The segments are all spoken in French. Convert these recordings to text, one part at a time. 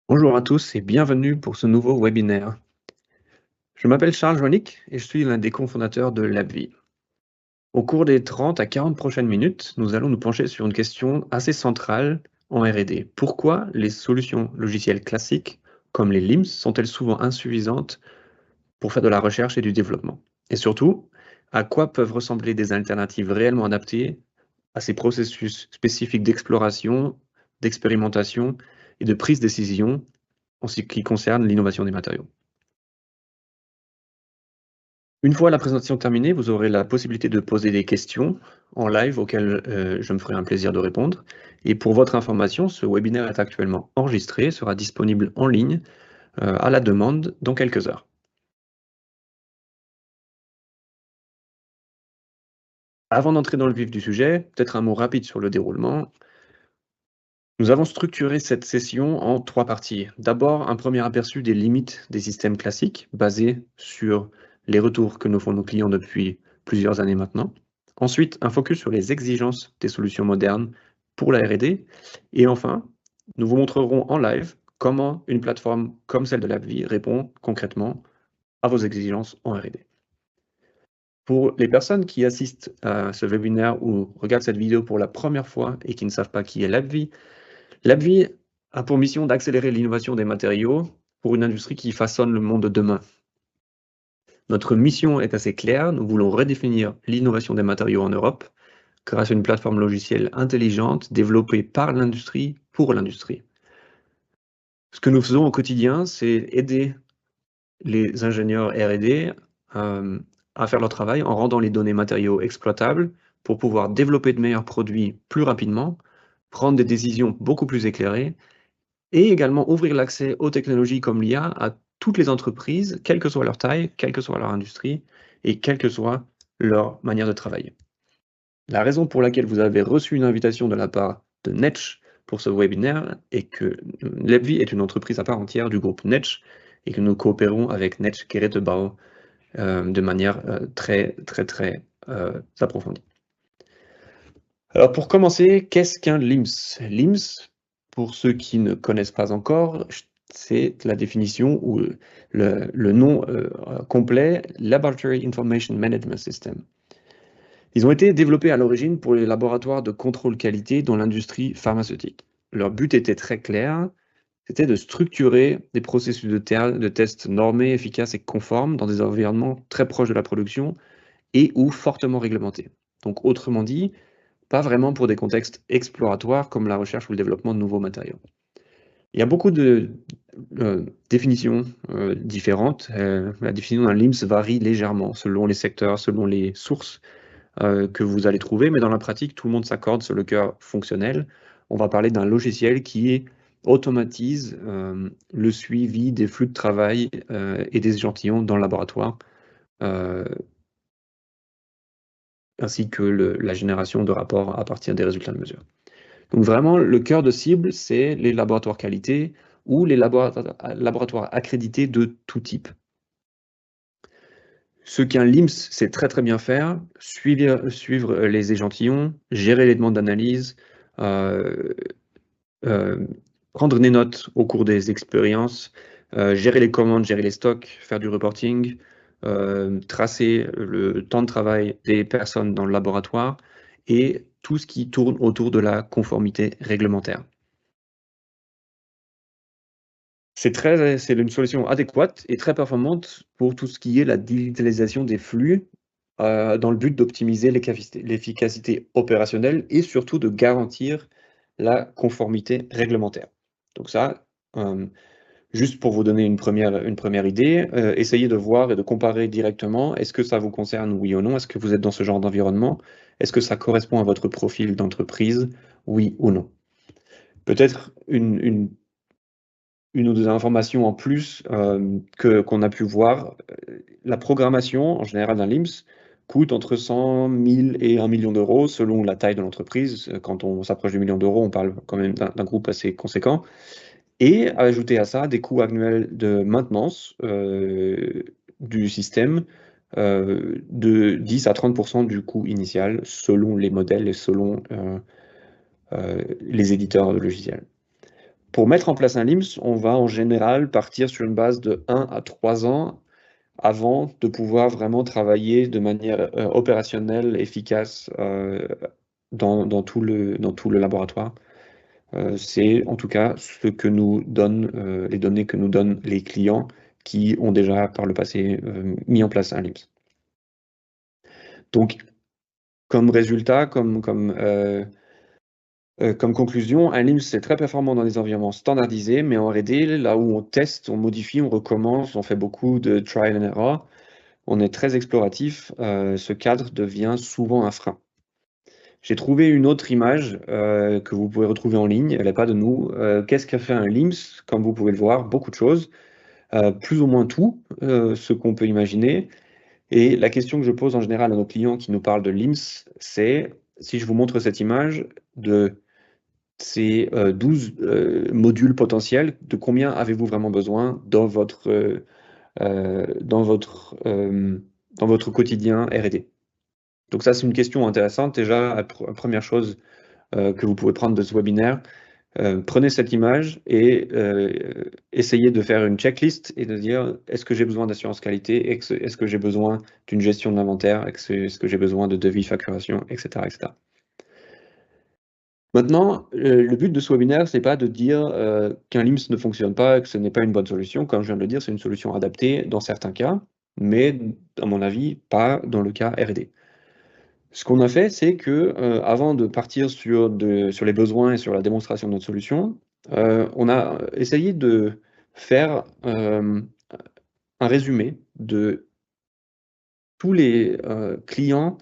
Bonjour à tous et bienvenue pour ce nouveau webinaire. Je m'appelle Charles Joannick et je suis l'un des cofondateurs de LabVie. Au cours des 30 à 40 prochaines minutes, nous allons nous pencher sur une question assez centrale en R&D. Pourquoi les solutions logicielles classiques, comme les LIMS, sont-elles souvent insuffisantes pour faire de la recherche et du développement? Et surtout, à quoi peuvent ressembler des alternatives réellement adaptées à ces processus spécifiques d'exploration, d'expérimentation et de prise de décision en ce qui concerne l'innovation des matériaux? Une fois la présentation terminée, vous aurez la possibilité de poser des questions en live auxquelles je me ferai un plaisir de répondre. Et pour votre information, ce webinaire est actuellement enregistré et sera disponible en ligne à la demande dans quelques heures. Avant d'entrer dans le vif du sujet, peut-être un mot rapide sur le déroulement. Nous avons structuré cette session en 3 parties. D'abord, un premier aperçu des limites des systèmes classiques, basés sur les retours que nous font nos clients depuis plusieurs années maintenant. Ensuite, un focus sur les exigences des solutions modernes pour la R&D. Et enfin, nous vous montrerons en live comment une plateforme comme celle de LabVie répond concrètement à vos exigences en R&D. Pour les personnes qui assistent à ce webinaire ou regardent cette vidéo pour la première fois et qui ne savent pas qui est LabVie, LabVie a pour mission d'accélérer l'innovation des matériaux pour une industrie qui façonne le monde de demain. Notre mission est assez claire, nous voulons redéfinir l'innovation des matériaux en Europe grâce à une plateforme logicielle intelligente développée par l'industrie pour l'industrie. Ce que nous faisons au quotidien, c'est aider les ingénieurs R&D à faire leur travail en rendant les données matériaux exploitables pour pouvoir développer de meilleurs produits plus rapidement, prendre des décisions beaucoup plus éclairées et également ouvrir l'accès aux technologies comme l'IA à toutes les entreprises, quelle que soit leur taille, quelle que soit leur industrie et quelle que soit leur manière de travailler. La raison pour laquelle vous avez reçu une invitation de la part de Netsch pour ce webinaire est que LabVie est une entreprise à part entière du groupe Netsch et que nous coopérons avec Netsch Gerätebau de manière très approfondie. Alors pour commencer, qu'est-ce qu'un LIMS? LIMS, pour ceux qui ne connaissent pas encore, c'est la définition ou le nom complet, Laboratory Information Management System. Ils ont été développés à l'origine pour les laboratoires de contrôle qualité dans l'industrie pharmaceutique. Leur but était très clair, c'était de structurer des processus de tests normés, efficaces et conformes dans des environnements très proches de la production et ou fortement réglementés. Donc autrement dit, pas vraiment pour des contextes exploratoires comme la recherche ou le développement de nouveaux matériaux. Il y a beaucoup de définitions différentes. La définition d'un LIMS varie légèrement selon les secteurs, selon les sources que vous allez trouver, mais dans la pratique, tout le monde s'accorde sur le cœur fonctionnel. On va parler d'un logiciel qui automatise le suivi des flux de travail et des échantillons dans le laboratoire, ainsi que la génération de rapports à partir des résultats de mesure. Donc vraiment, le cœur de cible, c'est les laboratoires qualité ou les laboratoires accrédités de tout type. Ce qu'un LIMS sait très bien faire, suivre les échantillons, gérer les demandes d'analyse, euh, prendre des notes au cours des expériences, gérer les commandes, gérer les stocks, faire du reporting, tracer le temps de travail des personnes dans le laboratoire et tout ce qui tourne autour de la conformité réglementaire. C'est une solution adéquate et très performante pour tout ce qui est la digitalisation des flux, dans le but d'optimiser l'efficacité opérationnelle et surtout de garantir la conformité réglementaire. Donc ça, juste pour vous donner une première idée, essayez de voir et de comparer directement. Est-ce que ça vous concerne, oui ou non? Est-ce que vous êtes dans ce genre d'environnement? Est-ce que ça correspond à votre profil d'entreprise, oui ou non? Peut-être une ou deux informations en plus qu'on a pu voir. La programmation, en général, d'un LIMS coûte entre 100 000 et 1 million d'euros selon la taille de l'entreprise. Quand on s'approche du million d'euros, on parle quand même d'un groupe assez conséquent. Et ajouter à ça des coûts annuels de maintenance du système de 10 à 30% du coût initial selon les modèles et selon les éditeurs de logiciels. Pour mettre en place un LIMS, on va en général partir sur une base de 1 à 3 ans avant de pouvoir vraiment travailler de manière opérationnelle, efficace dans tout le laboratoire. C'est en tout cas ce que nous donnent les données que nous donnent les clients qui ont déjà par le passé mis en place un LIMS. Donc, comme résultat, comme conclusion, un LIMS c'est très performant dans des environnements standardisés, mais en R&D, là où on teste, on modifie, on recommence, on fait beaucoup de trial and error, on est très exploratif, ce cadre devient souvent un frein. J'ai trouvé une autre image que vous pouvez retrouver en ligne, elle n'est pas de nous. Qu'est-ce qu'a fait un LIMS? Comme vous pouvez le voir, beaucoup de choses, plus ou moins tout ce qu'on peut imaginer. Et la question que je pose en général à nos clients qui nous parlent de LIMS, c'est, si je vous montre cette image de ces 12 modules potentiels, de combien avez-vous vraiment besoin dans votre quotidien R&D? Donc ça, c'est une question intéressante. Déjà, la première chose que vous pouvez prendre de ce webinaire, prenez cette image et essayez de faire une checklist et de dire, est-ce que j'ai besoin d'assurance qualité? Est-ce que j'ai besoin d'une gestion de l'inventaire? Est-ce que j'ai besoin de devis, facturation, etc., etc. Maintenant, le but de ce webinaire, c'est pas de dire qu'un LIMS ne fonctionne pas, que ce n'est pas une bonne solution. Comme je viens de le dire, c'est une solution adaptée dans certains cas, mais à mon avis, pas dans le cas R&D. Ce qu'on a fait, c'est que avant de partir sur les besoins et sur la démonstration de notre solution, on a essayé de faire un résumé de tous les clients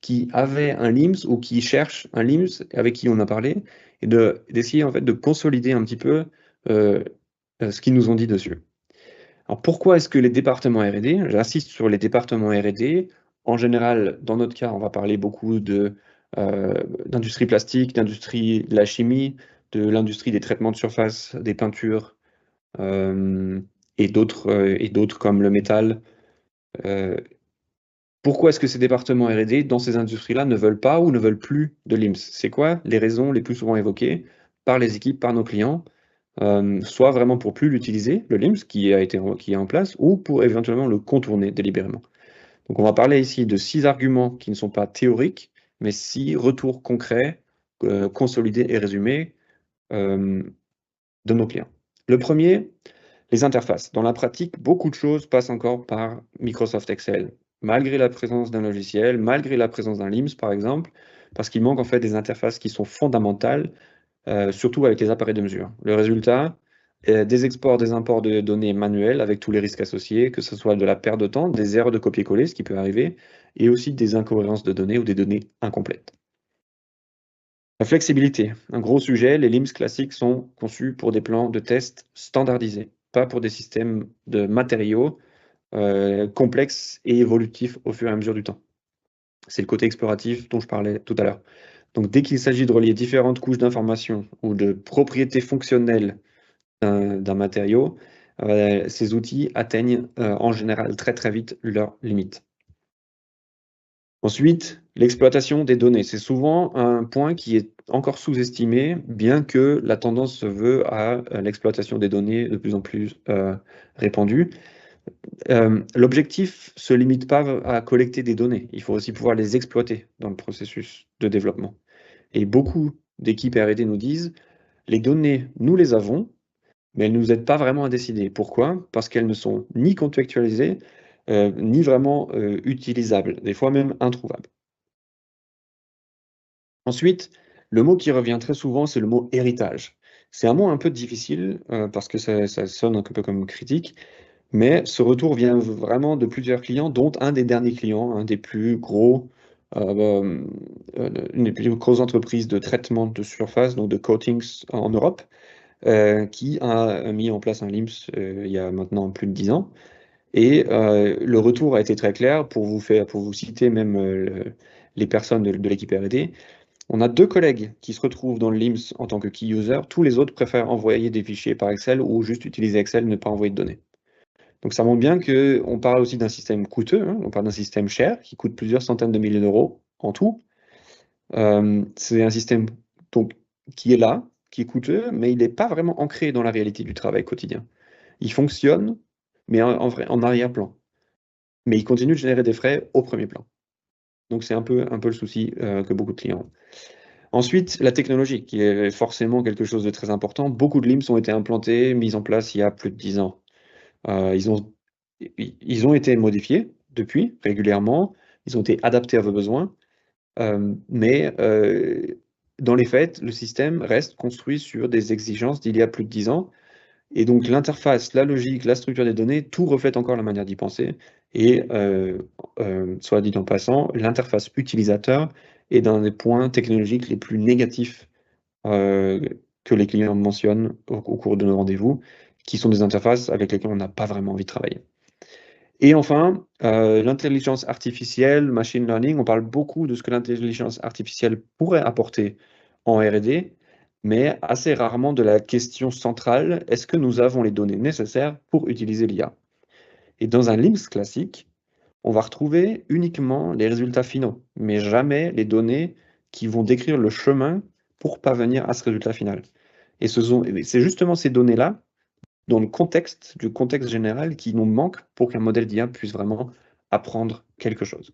qui avaient un LIMS ou qui cherchent un LIMS, avec qui on a parlé, et d'essayer en fait de consolider un petit peu ce qu'ils nous ont dit dessus. Alors pourquoi est-ce que les départements R&D, j'insiste sur les départements R&D, en général, dans notre cas, on va parler beaucoup d'industrie plastique, d'industrie de la chimie, de l'industrie des traitements de surface, des peintures, et d'autres comme le métal. Pourquoi est-ce que ces départements R&D, dans ces industries-là, ne veulent pas ou ne veulent plus de LIMS? C'est quoi les raisons les plus souvent évoquées par les équipes, par nos clients? Soit vraiment pour plus l'utiliser, le LIMS qui est en place, ou pour éventuellement le contourner délibérément. Donc on va parler ici de 6 arguments qui ne sont pas théoriques, mais 6 retours concrets, consolidés et résumés de nos clients. Le premier, les interfaces. Dans la pratique, beaucoup de choses passent encore par Microsoft Excel, malgré la présence d'un logiciel, malgré la présence d'un LIMS par exemple, parce qu'il manque en fait des interfaces qui sont fondamentales, surtout avec les appareils de mesure. Le résultat, des exports, des imports de données manuels avec tous les risques associés, que ce soit de la perte de temps, des erreurs de copier-coller, ce qui peut arriver, et aussi des incohérences de données ou des données incomplètes. La flexibilité, un gros sujet, les LIMS classiques sont conçus pour des plans de test standardisés, pas pour des systèmes de matériaux complexes et évolutifs au fur et à mesure du temps. C'est le côté exploratif dont je parlais tout à l'heure. Donc dès qu'il s'agit de relier différentes couches d'informations ou de propriétés fonctionnelles d'un matériau, ces outils atteignent en général très très vite leurs limites. Ensuite, l'exploitation des données. C'est souvent un point qui est encore sous-estimé, bien que la tendance se veut à l'exploitation des données de plus en plus répandue. L'objectif ne se limite pas à collecter des données, il faut aussi pouvoir les exploiter dans le processus de développement. Et beaucoup d'équipes R&D nous disent, les données, nous les avons, mais elles ne nous aident pas vraiment à décider. Pourquoi? Parce qu'elles ne sont ni contextualisées, ni vraiment utilisables, des fois même introuvables. Ensuite, le mot qui revient très souvent, c'est le mot héritage. C'est un mot un peu difficile parce que ça sonne un peu comme critique, mais ce retour vient vraiment de plusieurs clients, dont un des derniers clients, un des plus gros, une des plus grosses entreprises de traitement de surface, donc de coatings en Europe, qui a mis en place un LIMS il y a maintenant plus de 10 ans. Et le retour a été très clair, pour vous citer même les personnes de l'équipe R&D. On a 2 collègues qui se retrouvent dans le LIMS en tant que key user, tous les autres préfèrent envoyer des fichiers par Excel ou juste utiliser Excel, ne pas envoyer de données. Donc ça montre bien qu'on parle aussi d'un système coûteux, hein, on parle d'un système cher qui coûte plusieurs centaines de milliers d'euros en tout. C'est un système donc, qui est là, qui est coûteux, mais il n'est pas vraiment ancré dans la réalité du travail quotidien. Il fonctionne, mais en arrière-plan. Mais il continue de générer des frais au premier plan. Donc c'est un peu le souci que beaucoup de clients ont. Ensuite, la technologie, qui est forcément quelque chose de très important. Beaucoup de LIMS ont été implantés, mis en place il y a plus de 10 ans. Ils ont été modifiés depuis, régulièrement. Ils ont été adaptés à vos besoins. Mais dans les faits, le système reste construit sur des exigences d'il y a plus de 10 ans. Et donc l'interface, la logique, la structure des données, tout reflète encore la manière d'y penser. Et soit dit en passant, l'interface utilisateur est d'un des points technologiques les plus négatifs euh, que les clients mentionnent au cours de nos rendez-vous, qui sont des interfaces avec lesquelles on n'a pas vraiment envie de travailler. Et enfin, l'intelligence artificielle, machine learning, on parle beaucoup de ce que l'intelligence artificielle pourrait apporter en R&D, mais assez rarement de la question centrale, est-ce que nous avons les données nécessaires pour utiliser l'IA? Et dans un LIMS classique, on va retrouver uniquement les résultats finaux, mais jamais les données qui vont décrire le chemin pour parvenir à ce résultat final. Et c'est justement ces données-là dans le contexte, du contexte général qui nous manque pour qu'un modèle d'IA puisse vraiment apprendre quelque chose.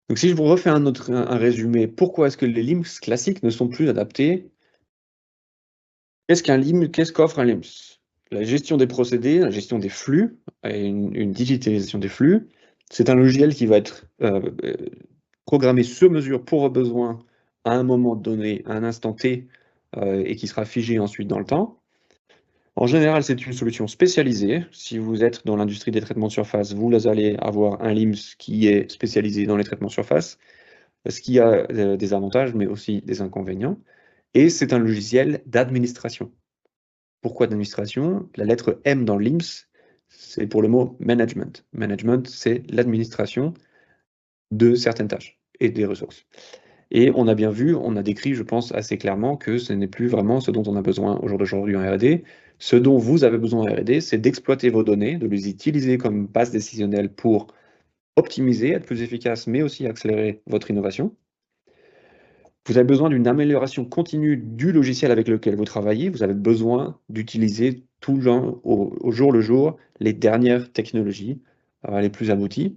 Donc si je vous refais un résumé, pourquoi est-ce que les LIMS classiques ne sont plus adaptés? Qu'est-ce qu'offre un LIMS? La gestion des procédés, la gestion des flux, et une digitalisation des flux. C'est un logiciel qui va être programmé sur mesure pour vos besoins à un moment donné, à un instant T, et qui sera figé ensuite dans le temps. En général, c'est une solution spécialisée. Si vous êtes dans l'industrie des traitements de surface, vous allez avoir un LIMS qui est spécialisé dans les traitements de surface, ce qui a des avantages, mais aussi des inconvénients. Et c'est un logiciel d'administration. Pourquoi d'administration? La lettre M dans LIMS, c'est pour le mot management. Management, c'est l'administration de certaines tâches et des ressources. Et on a bien vu, on a décrit, je pense, assez clairement que ce n'est plus vraiment ce dont on a besoin au jour d'aujourd'hui en R&D. Ce dont vous avez besoin en R&D, c'est d'exploiter vos données, de les utiliser comme base décisionnelle pour optimiser, être plus efficace, mais aussi accélérer votre innovation. Vous avez besoin d'une amélioration continue du logiciel avec lequel vous travaillez. Vous avez besoin d'utiliser tout le temps, au jour le jour, les dernières technologies, les plus abouties.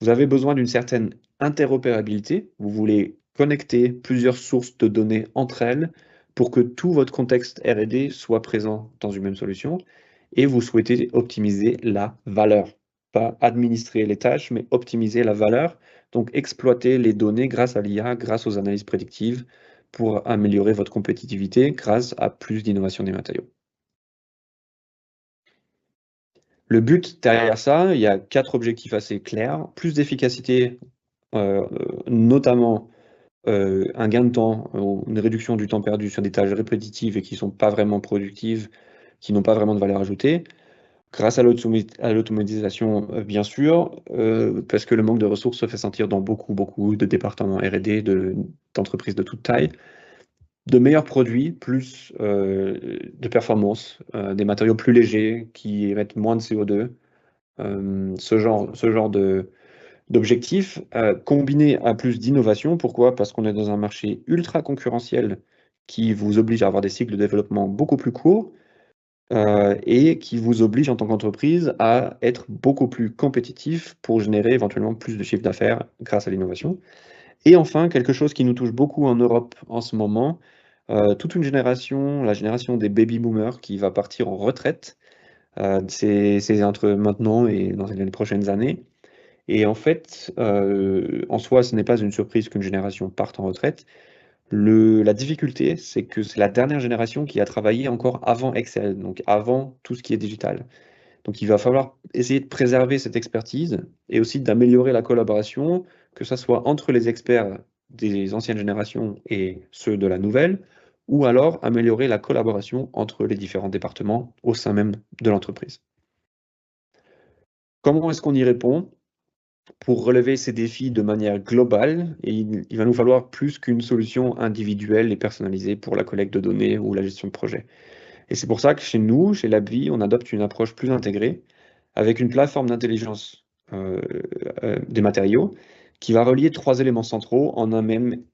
Vous avez besoin d'une certaine interopérabilité. Vous voulez connecter plusieurs sources de données entre elles pour que tout votre contexte R&D soit présent dans une même solution. Et vous souhaitez optimiser la valeur. Pas administrer les tâches, mais optimiser la valeur. Donc exploiter les données grâce à l'IA, grâce aux analyses prédictives pour améliorer votre compétitivité grâce à plus d'innovation des matériaux. Le but derrière ça, il y a 4 objectifs assez clairs. Plus d'efficacité, notamment un gain de temps, une réduction du temps perdu sur des tâches répétitives et qui ne sont pas vraiment productives, qui n'ont pas vraiment de valeur ajoutée. Grâce à l'automatisation, bien sûr, parce que le manque de ressources se fait sentir dans beaucoup de départements R&D, d'entreprises de toute taille. De meilleurs produits, plus de performance, des matériaux plus légers qui émettent moins de CO2, ce genre d'objectifs, combinés à plus d'innovation. Pourquoi? Parce qu'on est dans un marché ultra concurrentiel qui vous oblige à avoir des cycles de développement beaucoup plus courts et qui vous oblige en tant qu'entreprise à être beaucoup plus compétitif pour générer éventuellement plus de chiffre d'affaires grâce à l'innovation. Et enfin, quelque chose qui nous touche beaucoup en Europe en ce moment, toute une génération, la génération des baby boomers qui va partir en retraite. C'est entre maintenant et dans les prochaines années. Et en fait, en soi, ce n'est pas une surprise qu'une génération parte en retraite. La difficulté, c'est que c'est la dernière génération qui a travaillé encore avant Excel, donc avant tout ce qui est digital. Donc il va falloir essayer de préserver cette expertise et aussi d'améliorer la collaboration, que ce soit entre les experts des anciennes générations et ceux de la nouvelle, ou alors améliorer la collaboration entre les différents départements au sein même de l'entreprise. Comment est-ce qu'on y répond? Pour relever ces défis de manière globale, et il va nous falloir plus qu'une solution individuelle et personnalisée pour la collecte de données ou la gestion de projet. Et c'est pour ça que chez nous, chez LabVie, on adopte une approche plus intégrée avec une plateforme d'intelligence des matériaux qui va relier 3 éléments centraux en un même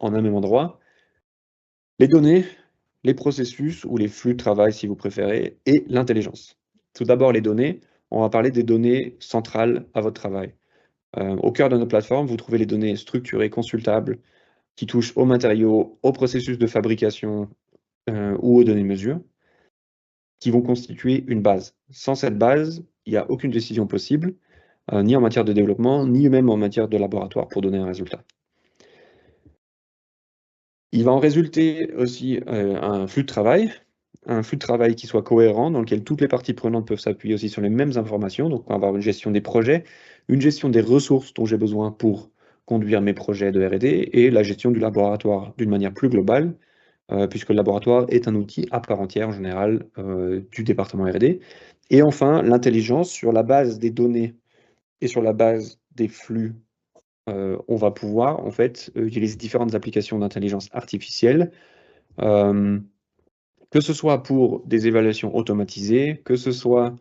endroit. Les données, les processus ou les flux de travail si vous préférez, et l'intelligence. Tout d'abord les données, on va parler des données centrales à votre travail. Au cœur de notre plateforme, vous trouvez les données structurées, consultables, qui touchent aux matériaux, aux processus de fabrication ou aux données de mesure, qui vont constituer une base. Sans cette base, il n'y a aucune décision possible, ni en matière de développement, ni même en matière de laboratoire pour donner un résultat. Il va en résulter aussi un flux de travail qui soit cohérent, dans lequel toutes les parties prenantes peuvent s'appuyer aussi sur les mêmes informations. Donc, on va avoir une gestion des projets, une gestion des ressources dont j'ai besoin pour conduire mes projets de R&D et la gestion du laboratoire d'une manière plus globale, puisque le laboratoire est un outil à part entière en général du département R&D. Et enfin, l'intelligence sur la base des données et sur la base des flux. On va pouvoir en fait utiliser différentes applications d'intelligence artificielle, que ce soit pour des évaluations automatisées, que ce soit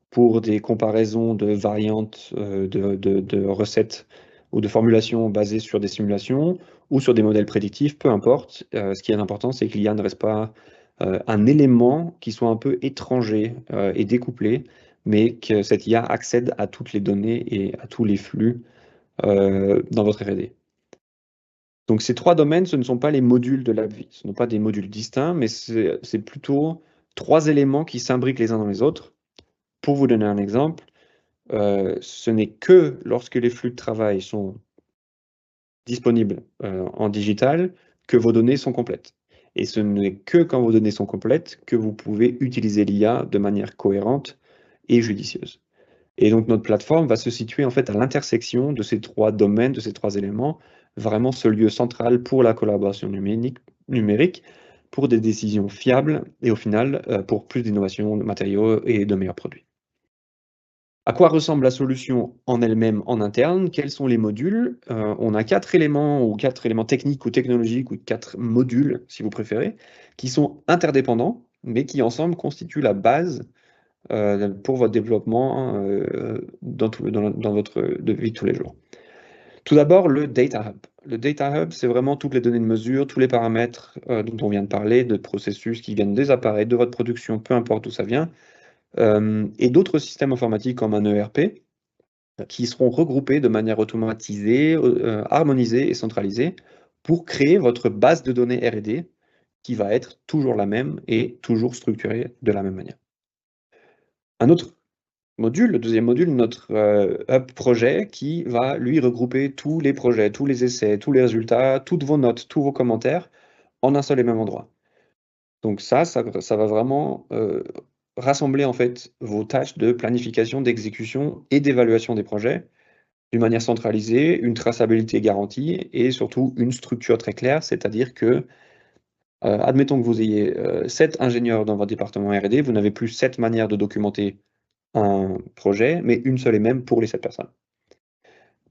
pour des comparaisons de variantes de recettes ou de formulations basées sur des simulations ou sur des modèles prédictifs, peu importe. Ce qui est important, c'est que l'IA ne reste pas un élément qui soit un peu étranger et découplé, mais que cette IA accède à toutes les données et à tous les flux dans votre R&D. Donc ces 3 domaines, ce ne sont pas les modules de LabVIEW. Ce ne sont pas des modules distincts, mais c'est plutôt 3 éléments qui s'imbriquent les uns dans les autres. Pour vous donner un exemple, ce n'est que lorsque les flux de travail sont disponibles en digital que vos données sont complètes. Et ce n'est que quand vos données sont complètes que vous pouvez utiliser l'IA de manière cohérente et judicieuse. Et donc notre plateforme va se situer en fait à l'intersection de ces 3 domaines, de ces 3 éléments, vraiment ce lieu central pour la collaboration numérique, pour des décisions fiables et au final pour plus d'innovation de matériaux et de meilleurs produits. À quoi ressemble la solution en elle-même en interne? Quels sont les modules? On a 4 éléments ou 4 éléments techniques ou technologiques ou 4 modules, si vous préférez, qui sont interdépendants, mais qui ensemble constituent la base pour votre développement dans votre vie de tous les jours. Tout d'abord, le Data Hub. Le Data Hub, c'est vraiment toutes les données de mesure, tous les paramètres dont on vient de parler, de processus qui viennent des appareils, de votre production, peu importe d'où ça vient, et d'autres systèmes informatiques comme un ERP, qui seront regroupés de manière automatisée, harmonisée et centralisée pour créer votre base de données R&D qui va être toujours la même et toujours structurée de la même manière. Un autre module, le deuxième module, notre hub projet qui va lui regrouper tous les projets, tous les essais, tous les résultats, toutes vos notes, tous vos commentaires en un seul et même endroit. Donc ça va vraiment rassembler en fait vos tâches de planification, d'exécution et d'évaluation des projets d'une manière centralisée, une traçabilité garantie et surtout une structure très claire, c'est-à-dire que admettons que vous ayez 7 ingénieurs dans votre département R&D, vous n'avez plus 7 manières de documenter un projet, mais une seule et même pour les 7 personnes.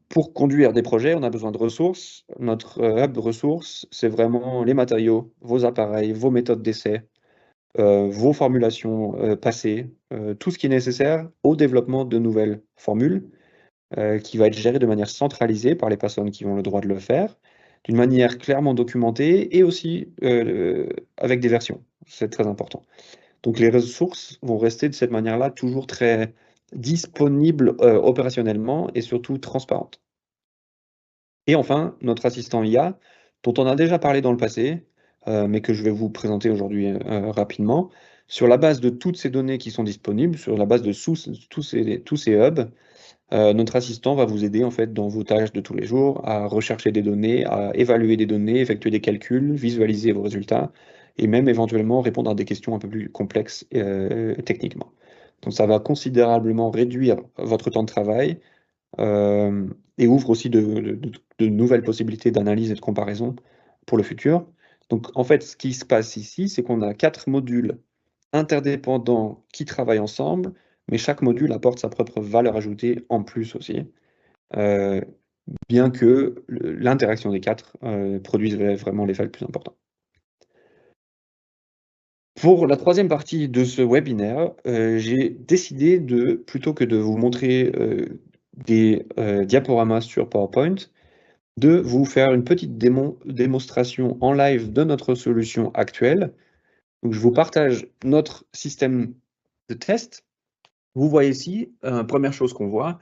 Pour conduire des projets, on a besoin de ressources. Notre hub ressources, c'est vraiment les matériaux, vos appareils, vos méthodes d'essai, vos formulations passées, tout ce qui est nécessaire au développement de nouvelles formules, qui va être géré de manière centralisée par les personnes qui ont le droit de le faire, d'une manière clairement documentée et aussi avec des versions. C'est très important. Donc les ressources vont rester de cette manière-là toujours très disponibles opérationnellement et surtout transparentes. Et enfin, notre assistant IA, dont on a déjà parlé dans le passé, mais que je vais vous présenter aujourd'hui rapidement. Sur la base de toutes ces données qui sont disponibles, sur la base de tous ces hubs, notre assistant va vous aider en fait dans vos tâches de tous les jours à rechercher des données, à évaluer des données, effectuer des calculs, visualiser vos résultats et même éventuellement répondre à des questions un peu plus complexes techniquement. Donc ça va considérablement réduire votre temps de travail et ouvre aussi de nouvelles possibilités d'analyse et de comparaison pour le futur. Donc en fait, ce qui se passe ici, c'est qu'on a 4 modules interdépendants qui travaillent ensemble, mais chaque module apporte sa propre valeur ajoutée en plus aussi, bien que l'interaction des 4 produise vraiment l'effet le plus important. Pour la 3e partie de ce webinaire, j'ai décidé plutôt que de vous montrer des diaporamas sur PowerPoint, de vous faire une petite démonstration en live de notre solution actuelle. Donc, je vous partage notre système de test. Vous voyez ici, première chose qu'on voit,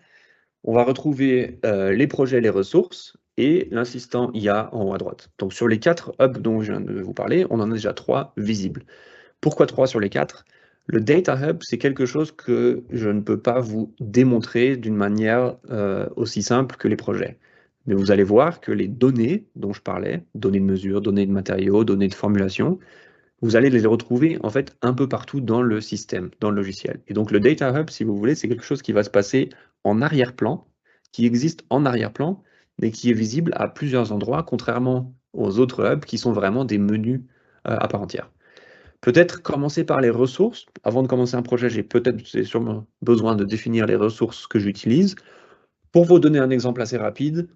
on va retrouver les projets, les ressources et l'assistant IA en haut à droite. Donc, sur les 4 hubs dont je viens de vous parler, on en a déjà 3 visibles. Pourquoi 3 sur les 4? Le Data Hub, c'est quelque chose que je ne peux pas vous démontrer d'une manière aussi simple que les projets. Mais vous allez voir que les données dont je parlais, données de mesure, données de matériaux, données de formulation, vous allez les retrouver en fait un peu partout dans le système, dans le logiciel. Et donc le Data Hub, si vous voulez, c'est quelque chose qui va se passer en arrière-plan, qui existe en arrière-plan, mais qui est visible à plusieurs endroits, contrairement aux autres hubs qui sont vraiment des menus à part entière. Peut-être commencer par les ressources. Avant de commencer un projet, j'ai sûrement besoin de définir les ressources que j'utilise. Pour vous donner un exemple assez rapide,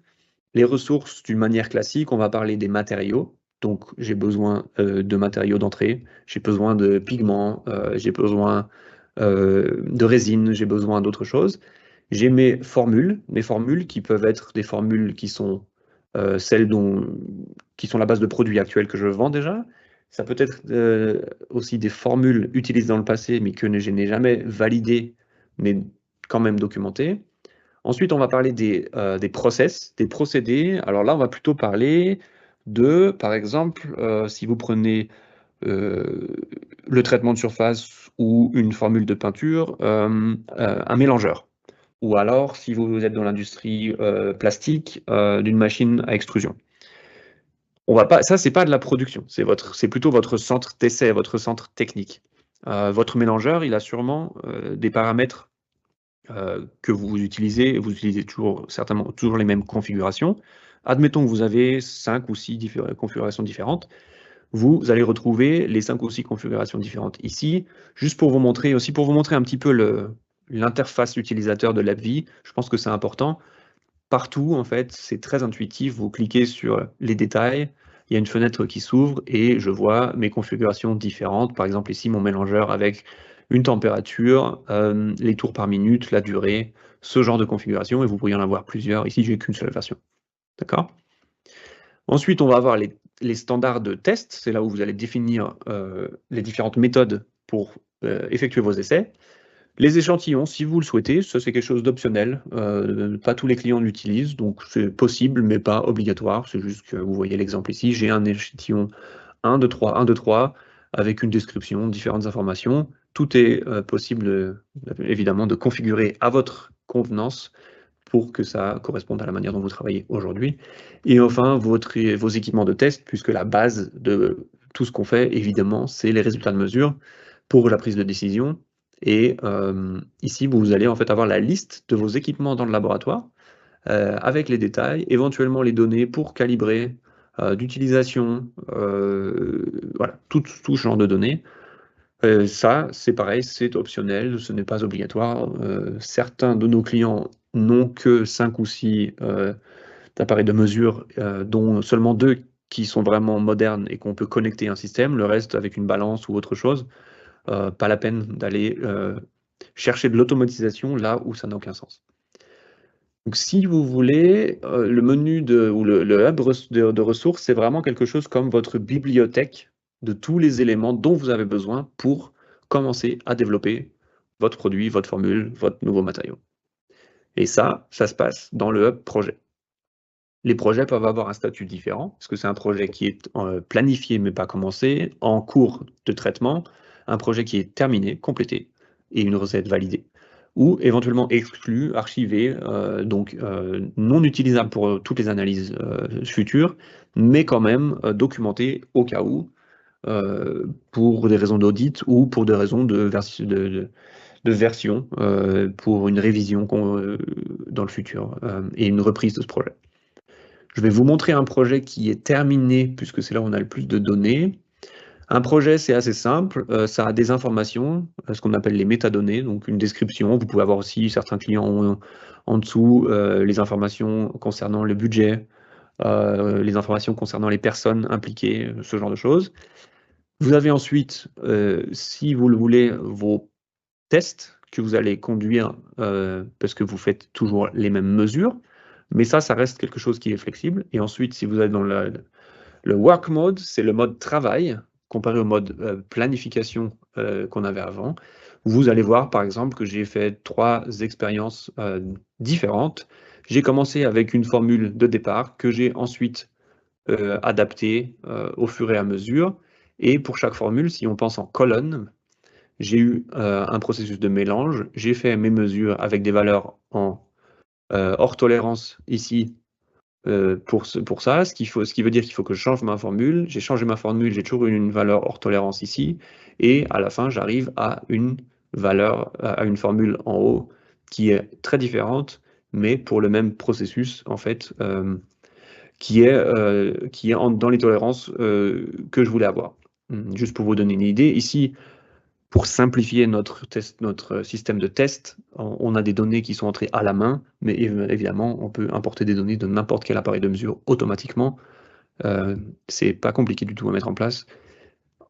les ressources d'une manière classique, on va parler des matériaux. Donc, j'ai besoin de matériaux d'entrée, j'ai besoin de pigments, j'ai besoin de résine, j'ai besoin d'autres choses. J'ai mes formules qui peuvent être des formules qui sont celles qui sont la base de produits actuels que je vends déjà. Ça peut être aussi des formules utilisées dans le passé, mais que je n'ai jamais validées, mais quand même documentées. Ensuite, on va parler des process, des procédés. Alors là, on va plutôt parler de, par exemple, si vous prenez le traitement de surface ou une formule de peinture, un mélangeur. Ou alors, si vous êtes dans l'industrie plastique, d'une machine à extrusion. Ça, c'est pas de la production, c'est plutôt votre centre d'essai, votre centre technique. Votre mélangeur, il a sûrement des paramètres que vous utilisez certainement toujours les mêmes configurations. Admettons que vous avez 5 ou 6 configurations différentes. Vous allez retrouver les 5 ou 6 configurations différentes ici, juste pour vous montrer un petit peu l'interface utilisateur de l'AppV. Je pense que c'est important. Partout, en fait, c'est très intuitif. Vous cliquez sur les détails, il y a une fenêtre qui s'ouvre et je vois mes configurations différentes. Par exemple, ici, mon mélangeur avec une température, les tours par minute, la durée, ce genre de configuration, et vous pourriez en avoir plusieurs. Ici, j'ai qu'une seule version. D'accord? Ensuite, on va avoir les standards de test. C'est là où vous allez définir les différentes méthodes pour effectuer vos essais. Les échantillons, si vous le souhaitez, ça c'est quelque chose d'optionnel. Pas tous les clients l'utilisent, donc c'est possible, mais pas obligatoire. C'est juste que vous voyez l'exemple ici. J'ai un échantillon 1, 2, 3, 1, 2, 3, avec une description, différentes informations. Tout est possible, évidemment, de configurer à votre convenance pour que ça corresponde à la manière dont vous travaillez aujourd'hui. Et enfin, vos équipements de test, puisque la base de tout ce qu'on fait, évidemment, c'est les résultats de mesure pour la prise de décision. Et ici, vous allez en fait avoir la liste de vos équipements dans le laboratoire, avec les détails, éventuellement les données pour calibrer, d'utilisation, voilà, tout ce genre de données. Ça, c'est pareil, c'est optionnel, ce n'est pas obligatoire. Certains de nos clients n'ont que 5 ou 6 appareils de mesure, dont seulement 2 qui sont vraiment modernes et qu'on peut connecter à un système, le reste avec une balance ou autre chose. Pas la peine d'aller chercher de l'automatisation là où ça n'a aucun sens. Donc si vous voulez, le menu ou le hub de ressources, c'est vraiment quelque chose comme votre bibliothèque de tous les éléments dont vous avez besoin pour commencer à développer votre produit, votre formule, votre nouveau matériau. Et ça se passe dans le hub projet. Les projets peuvent avoir un statut différent, parce que c'est un projet qui est planifié mais pas commencé, en cours de traitement, un projet qui est terminé, complété, et une recette validée, ou éventuellement exclu, archivé, donc non utilisable pour toutes les analyses futures, mais quand même documenté au cas où, pour des raisons d'audit ou pour des raisons de version, pour une révision dans le futur, et une reprise de ce projet. Je vais vous montrer un projet qui est terminé, puisque c'est là où on a le plus de données. Un projet, c'est assez simple, ça a des informations, ce qu'on appelle les métadonnées, donc une description. Vous pouvez avoir aussi, certains clients ont en dessous les informations concernant le budget, les informations concernant les personnes impliquées, ce genre de choses. Vous avez ensuite, si vous le voulez, vos tests que vous allez conduire, parce que vous faites toujours les mêmes mesures. Mais ça reste quelque chose qui est flexible. Et ensuite, si vous êtes dans le work mode, c'est le mode travail, comparé au mode planification qu'on avait avant. Vous allez voir, par exemple, que j'ai fait 3 expériences différentes. J'ai commencé avec une formule de départ que j'ai ensuite adaptée au fur et à mesure. Et pour chaque formule, si on pense en colonne, j'ai eu un processus de mélange. J'ai fait mes mesures avec des valeurs en hors tolérance ici pour ça, ce qui veut dire qu'il faut que je change ma formule. J'ai changé ma formule, j'ai toujours une valeur hors tolérance ici, et à la fin, j'arrive à une formule en haut qui est très différente, mais pour le même processus, en fait, qui est dans les tolérances que je voulais avoir. Juste pour vous donner une idée, ici, pour simplifier notre système de test, on a des données qui sont entrées à la main, mais évidemment, on peut importer des données de n'importe quel appareil de mesure automatiquement. C'est pas compliqué du tout à mettre en place.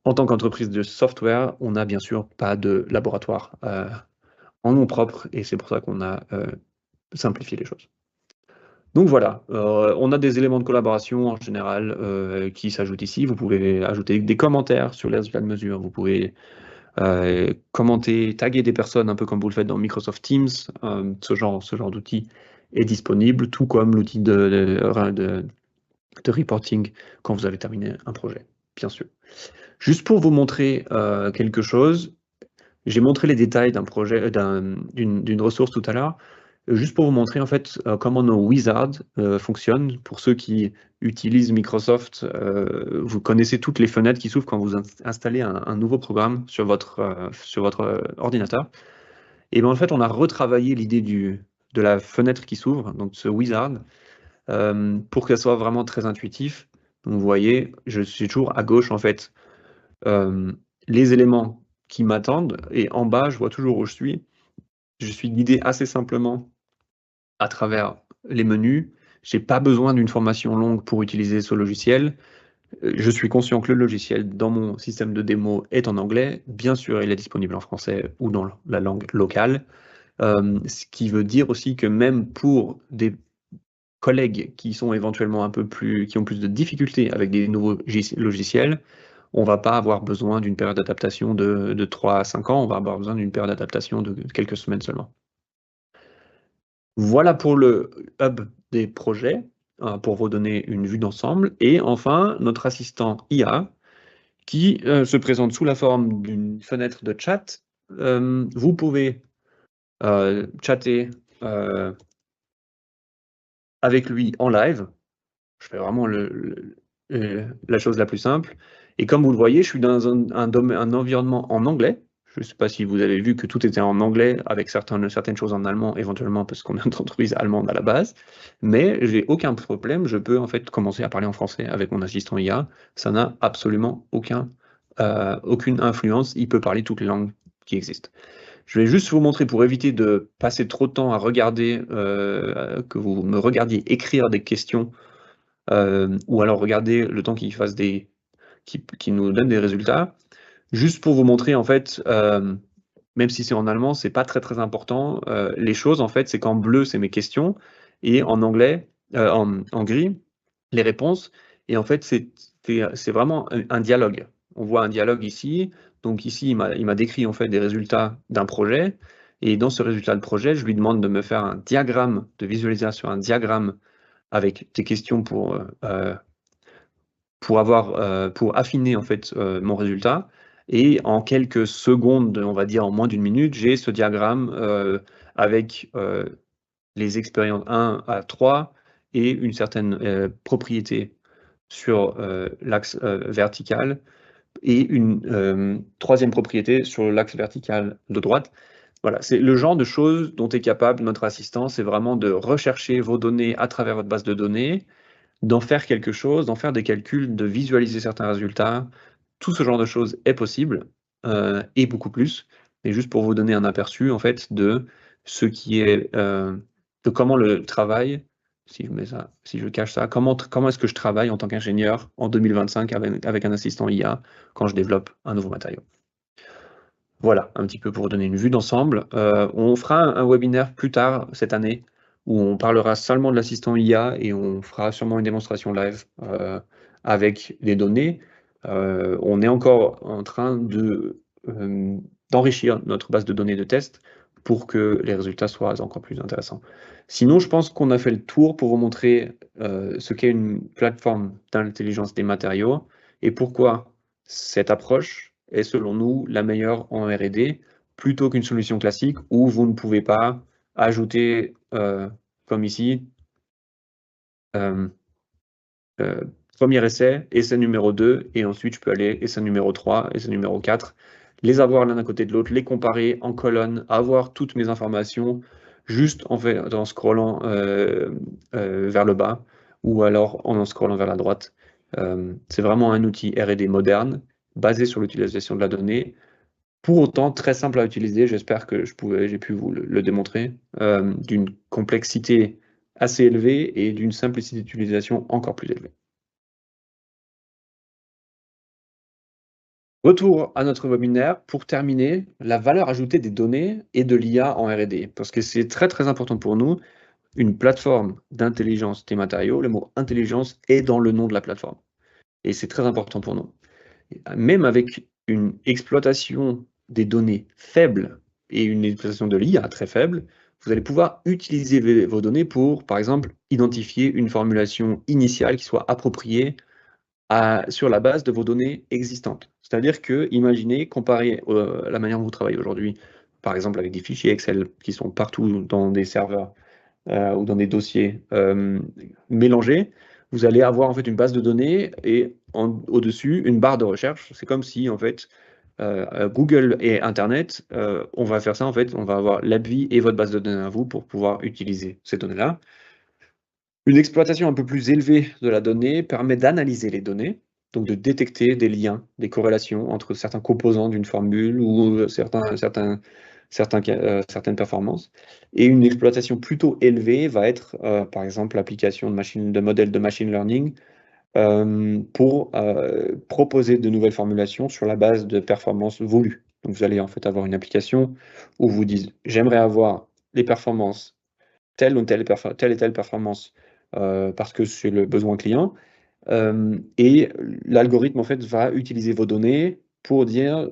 En tant qu'entreprise de software, on n'a bien sûr pas de laboratoire en nom propre, et c'est pour ça qu'on a simplifié les choses. Donc voilà, on a des éléments de collaboration en général qui s'ajoutent ici. Vous pouvez ajouter des commentaires sur les résultats de mesure. Vous pouvez commenter, taguer des personnes, un peu comme vous le faites dans Microsoft Teams. Ce genre d'outil est disponible, tout comme l'outil de reporting quand vous avez terminé un projet, bien sûr. Juste pour vous montrer quelque chose, j'ai montré les détails d'un projet, d'une ressource tout à l'heure. Juste pour vous montrer en fait comment nos wizards fonctionnent. Pour ceux qui utilisent Microsoft, vous connaissez toutes les fenêtres qui s'ouvrent quand vous installez un nouveau programme sur votre ordinateur. Et bien en fait, on a retravaillé l'idée de la fenêtre qui s'ouvre, donc ce wizard, pour qu'elle soit vraiment très intuitif. Donc vous voyez, je suis toujours à gauche en fait les éléments qui m'attendent, et en bas, je vois toujours où je suis. Je suis guidé assez simplement à travers les menus. J'ai pas besoin d'une formation longue pour utiliser ce logiciel. Je suis conscient que le logiciel dans mon système de démo est en anglais. Bien sûr, il est disponible en français ou dans la langue locale. Ce qui veut dire aussi que même pour des collègues qui sont éventuellement qui ont plus de difficultés avec des nouveaux logiciels, on va pas avoir besoin d'une période d'adaptation de 3 à 5 ans, on va avoir besoin d'une période d'adaptation de quelques semaines seulement. Voilà pour le hub des projets, pour vous donner une vue d'ensemble. Et enfin, notre assistant IA, qui se présente sous la forme d'une fenêtre de chat. Vous pouvez chatter avec lui en live. Je fais vraiment la chose la plus simple. Et comme vous le voyez, je suis dans un environnement en anglais. Je ne sais pas si vous avez vu que tout était en anglais, avec certaines choses en allemand, éventuellement parce qu'on est une entreprise allemande à la base. Mais j'ai aucun problème, je peux en fait commencer à parler en français avec mon assistant IA. Ça n'a absolument aucune influence. Il peut parler toutes les langues qui existent. Je vais juste vous montrer, pour éviter de passer trop de temps à regarder, que vous me regardiez écrire des questions, ou alors regarder le temps qu'il fasse qui nous donne des résultats. Juste pour vous montrer, en fait, même si c'est en allemand, c'est pas très très important. Les choses, en fait, c'est qu'en bleu, c'est mes questions, et en anglais, en gris, les réponses. Et en fait, c'est vraiment un dialogue. On voit un dialogue ici. Donc ici, il m'a décrit en fait des résultats d'un projet. Et dans ce résultat de projet, je lui demande de me faire un diagramme de visualisation, un diagramme avec des questions pour affiner en fait mon résultat. Et en quelques secondes, on va dire en moins d'une minute, j'ai ce diagramme avec les expériences 1 à 3 et une certaine propriété sur l'axe vertical, et une troisième propriété sur l'axe vertical de droite. Voilà, c'est le genre de choses dont est capable notre assistant. C'est vraiment de rechercher vos données à travers votre base de données, d'en faire quelque chose, d'en faire des calculs, de visualiser certains résultats. Tout ce genre de choses est possible, et beaucoup plus. Et juste pour vous donner un aperçu en fait de ce qui est de comment le travail, si je cache ça, comment est-ce que je travaille en tant qu'ingénieur en 2025 avec un assistant IA quand je développe un nouveau matériau. Voilà, un petit peu pour vous donner une vue d'ensemble. On fera un webinaire plus tard cette année où on parlera seulement de l'assistant IA et on fera sûrement une démonstration live avec les données. On est encore en train d'enrichir notre base de données de test pour que les résultats soient encore plus intéressants. Sinon, je pense qu'on a fait le tour pour vous montrer ce qu'est une plateforme d'intelligence des matériaux et pourquoi cette approche est, selon nous, la meilleure en R&D, plutôt qu'une solution classique où vous ne pouvez pas ajouter, comme ici, premier essai numéro 2, et ensuite je peux aller essai numéro 3, essai numéro 4, les avoir l'un à côté de l'autre, les comparer en colonne, avoir toutes mes informations, juste en scrollant vers le bas, ou alors en scrollant vers la droite. C'est vraiment un outil R&D moderne, basé sur l'utilisation de la donnée, pour autant très simple à utiliser. J'espère que j'ai pu vous le démontrer, d'une complexité assez élevée et d'une simplicité d'utilisation encore plus élevée. Retour à notre webinaire. Pour terminer, la valeur ajoutée des données et de l'IA en R&D, parce que c'est très très important pour nous. Une plateforme d'intelligence des matériaux, le mot intelligence est dans le nom de la plateforme, et c'est très important pour nous. Même avec une exploitation des données faible et une exploitation de l'IA très faible, vous allez pouvoir utiliser vos données pour, par exemple, identifier une formulation initiale qui soit appropriée sur la base de vos données existantes. C'est-à-dire que, imaginez, comparez la manière dont vous travaillez aujourd'hui, par exemple avec des fichiers Excel qui sont partout dans des serveurs ou dans des dossiers mélangés, vous allez avoir en fait une base de données et au-dessus une barre de recherche. C'est comme si en fait Google et Internet, on va faire ça en fait, on va avoir l'AppVie et votre base de données à vous pour pouvoir utiliser ces données-là. Une exploitation un peu plus élevée de la donnée permet d'analyser les données, donc de détecter des liens, des corrélations entre certains composants d'une formule ou certaines performances. Et une exploitation plutôt élevée va être, par exemple, l'application de modèles de machine learning pour proposer de nouvelles formulations sur la base de performances voulues. Donc vous allez en fait avoir une application où vous dites j'aimerais avoir les performances telle ou telle et telle performance parce que c'est le besoin client. Et l'algorithme en fait va utiliser vos données pour dire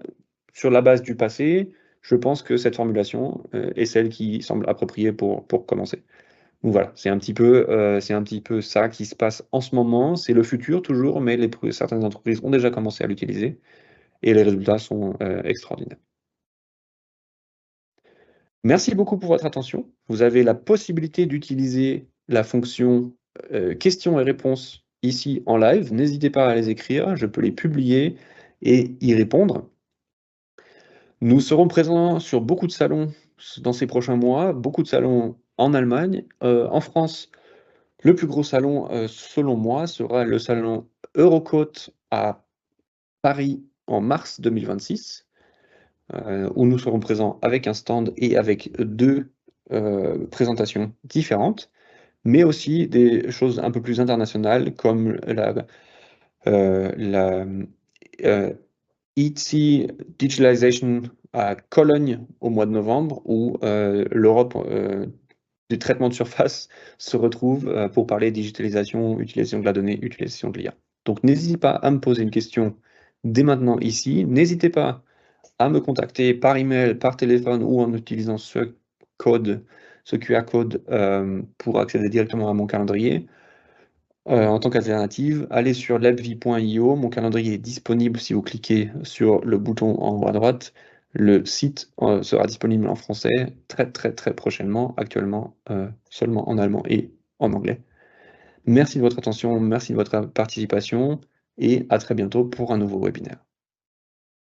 sur la base du passé, je pense que cette formulation est celle qui semble appropriée pour commencer. Donc voilà, c'est un petit peu ça qui se passe en ce moment. C'est le futur toujours, mais certaines entreprises ont déjà commencé à l'utiliser et les résultats sont extraordinaires. Merci beaucoup pour votre attention. Vous avez la possibilité d'utiliser la fonction questions et réponses ici en live. N'hésitez pas à les écrire, je peux les publier et y répondre. Nous serons présents sur beaucoup de salons dans ces prochains mois, beaucoup de salons en Allemagne. En France, le plus gros salon, selon moi, sera le salon Eurocode à Paris en mars 2026. Où nous serons présents avec un stand et avec 2 présentations différentes, mais aussi des choses un peu plus internationales comme la ETSI Digitalization à Cologne au mois de novembre, où l'Europe du traitement de surface se retrouve pour parler digitalisation, utilisation de la donnée, utilisation de l'IA. Donc n'hésitez pas à me poser une question dès maintenant ici. N'hésitez pas à me contacter par email, par téléphone ou en utilisant ce QR code pour accéder directement à mon calendrier. En tant qu'alternative, allez sur labvie.io, mon calendrier est disponible si vous cliquez sur le bouton en haut à droite. Le site sera disponible en français très très très prochainement, actuellement seulement en allemand et en anglais. Merci de votre attention, merci de votre participation et à très bientôt pour un nouveau webinaire.